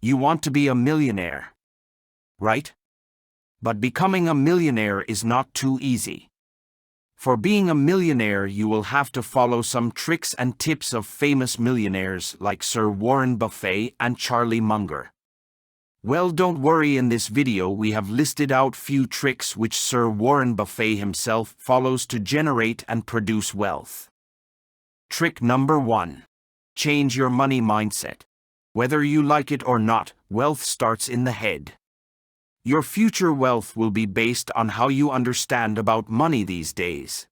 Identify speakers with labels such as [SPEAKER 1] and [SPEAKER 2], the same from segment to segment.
[SPEAKER 1] You want to be a millionaire, right? But becoming a millionaire is not too easy. For being a millionaire, you will have to follow some tricks and tips of famous millionaires like Sir Warren Buffett and Charlie Munger. Well, don't worry, in this video we have listed out few tricks which Sir Warren Buffett himself follows to generate and produce wealth. Trick number 1. Change your money mindset. Whether you like it or not, wealth starts in the head. Your future wealth will be based on how you understand about money these days.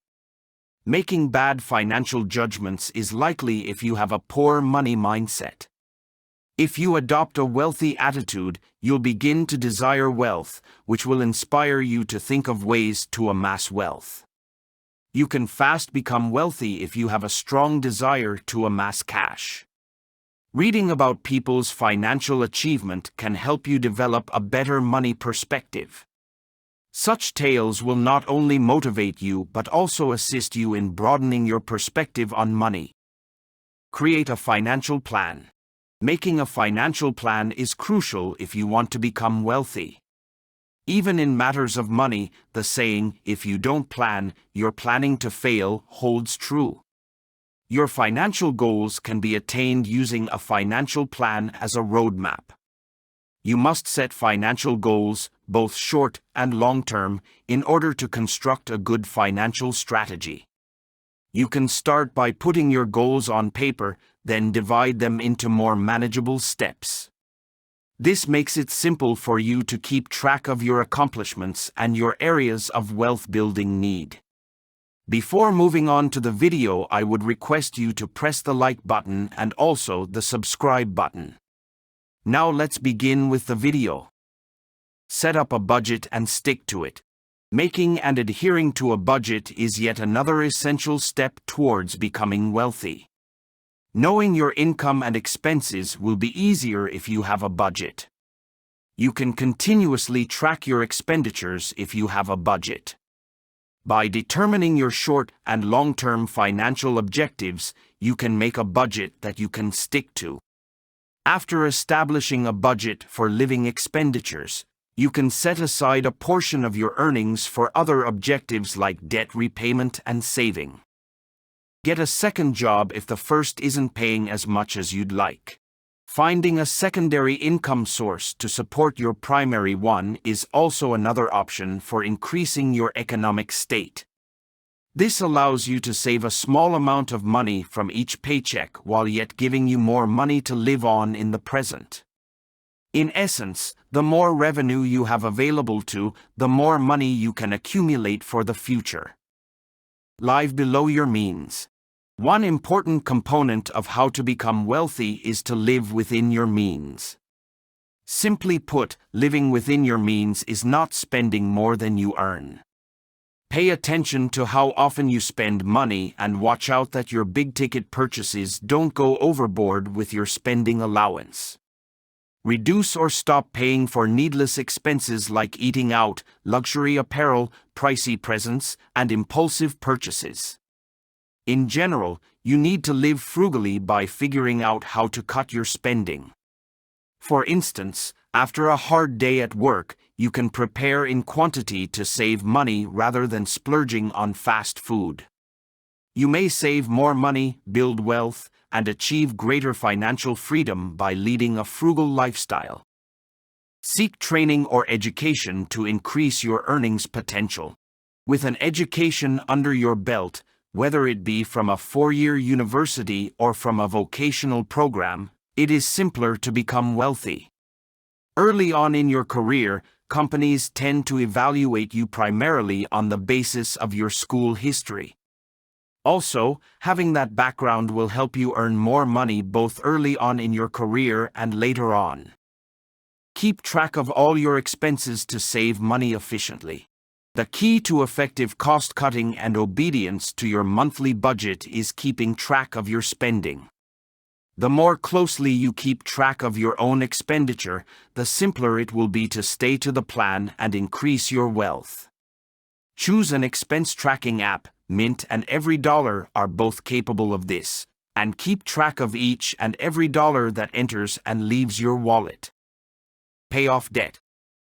[SPEAKER 1] Making bad financial judgments is likely if you have a poor money mindset. If you adopt a wealthy attitude, you'll begin to desire wealth, which will inspire you to think of ways to amass wealth. You can fast become wealthy if you have a strong desire to amass cash. Reading about people's financial achievement can help you develop a better money perspective. Such tales will not only motivate you but also assist you in broadening your perspective on money. Create a financial plan. Making a financial plan is crucial if you want to become wealthy. Even in matters of money, the saying, "If you don't plan, you're planning to fail," holds true. Your financial goals can be attained using a financial plan as a roadmap. You must set financial goals, both short and long-term, in order to construct a good financial strategy. You can start by putting your goals on paper, then divide them into more manageable steps. This makes it simple for you to keep track of your accomplishments and your areas of wealth-building need. Before moving on to the video, I would request you to press the like button and also the subscribe button. Now let's begin with the video. Set up a budget and stick to it. Making and adhering to a budget is yet another essential step towards becoming wealthy. Knowing your income and expenses will be easier if you have a budget. You can continuously track your expenditures if you have a budget. By determining your short and long-term financial objectives, you can make a budget that you can stick to. After establishing a budget for living expenditures, you can set aside a portion of your earnings for other objectives like debt repayment and saving. Get a second job if the first isn't paying as much as you'd like. Finding a secondary income source to support your primary one is also another option for increasing your economic state. This allows you to save a small amount of money from each paycheck while yet giving you more money to live on in the present. In essence, the more revenue you have available to, the more money you can accumulate for the future. Live below your means. One important component of how to become wealthy is to live within your means. Simply put, living within your means is not spending more than you earn. Pay attention to how often you spend money and watch out that your big-ticket purchases don't go overboard with your spending allowance. Reduce or stop paying for needless expenses like eating out, luxury apparel, pricey presents, and impulsive purchases. In general, you need to live frugally by figuring out how to cut your spending. For instance, after a hard day at work, you can prepare in quantity to save money rather than splurging on fast food. You may save more money, build wealth, and achieve greater financial freedom by leading a frugal lifestyle. Seek training or education to increase your earnings potential. With an education under your belt, whether it be from a 4-year university or from a vocational program, it is simpler to become wealthy. Early on in your career, companies tend to evaluate you primarily on the basis of your school history. Also, having that background will help you earn more money both early on in your career and later on. Keep track of all your expenses to save money efficiently. The key to effective cost-cutting and obedience to your monthly budget is keeping track of your spending. The more closely you keep track of your own expenditure, the simpler it will be to stay to the plan and increase your wealth. Choose an expense tracking app. Mint and EveryDollar are both capable of this, and keep track of each and every dollar that enters and leaves your wallet. Pay off debt.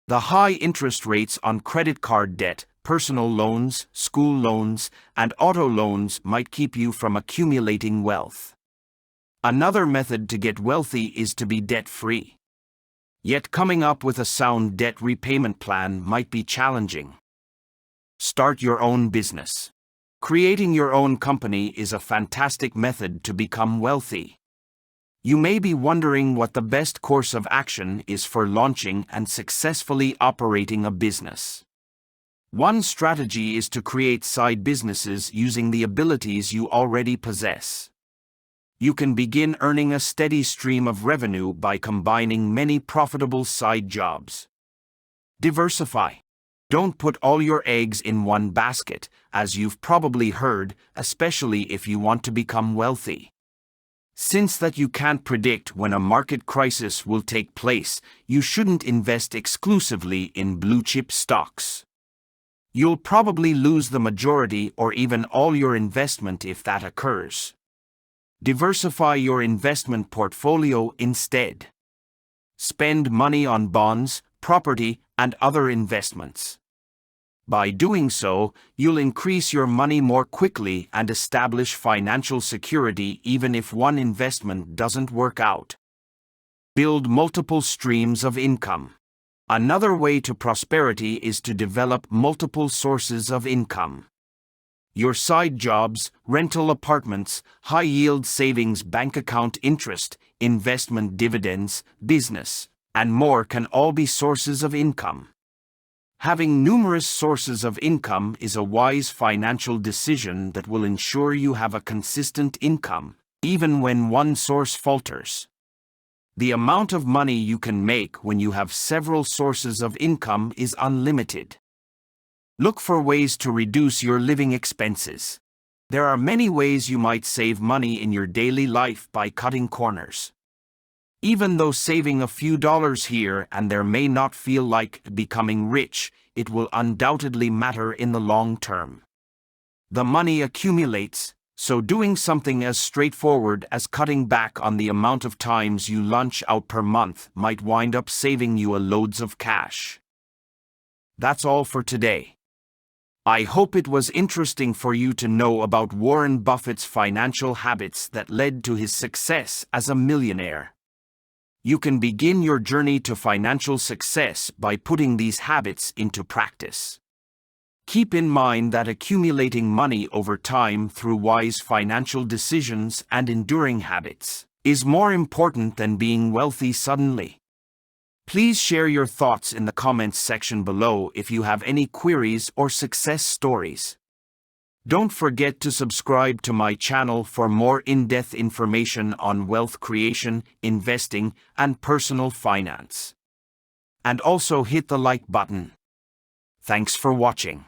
[SPEAKER 1] The high interest rates on credit card debt, personal loans, school loans, and auto loans might keep you from accumulating wealth. Another method to get wealthy is to be debt-free. Yet coming up with a sound debt repayment plan might be challenging. Start your own business. Creating your own company is a fantastic method to become wealthy. You may be wondering what the best course of action is for launching and successfully operating a business. One strategy is to create side businesses using the abilities you already possess. You can begin earning a steady stream of revenue by combining many profitable side jobs. Diversify. Don't put all your eggs in one basket, as you've probably heard, especially if you want to become wealthy. Since that you can't predict when a market crisis will take place, you shouldn't invest exclusively in blue-chip stocks. You'll probably lose the majority or even all your investment if that occurs. Diversify your investment portfolio instead. Spend money on bonds, property, and other investments. By doing so, you'll increase your money more quickly and establish financial security even if one investment doesn't work out. Build multiple streams of income. Another way to prosperity is to develop multiple sources of income. Your side jobs, rental apartments, high-yield savings bank account interest, investment dividends, business, and more can all be sources of income. Having numerous sources of income is a wise financial decision that will ensure you have a consistent income, even when one source falters. The amount of money you can make when you have several sources of income is unlimited. Look for ways to reduce your living expenses. There are many ways you might save money in your daily life by cutting corners. Even though saving a few dollars here and there may not feel like becoming rich, it will undoubtedly matter in the long term. The money accumulates, so doing something as straightforward as cutting back on the amount of times you lunch out per month might wind up saving you loads of cash. That's all for today. I hope it was interesting for you to know about Warren Buffett's financial habits that led to his success as a millionaire. You can begin your journey to financial success by putting these habits into practice. Keep in mind that accumulating money over time through wise financial decisions and enduring habits is more important than being wealthy suddenly. Please share your thoughts in the comments section below if you have any queries or success stories. Don't forget to subscribe to my channel for more in-depth information on wealth creation, investing, and personal finance. And also hit the like button. Thanks for watching.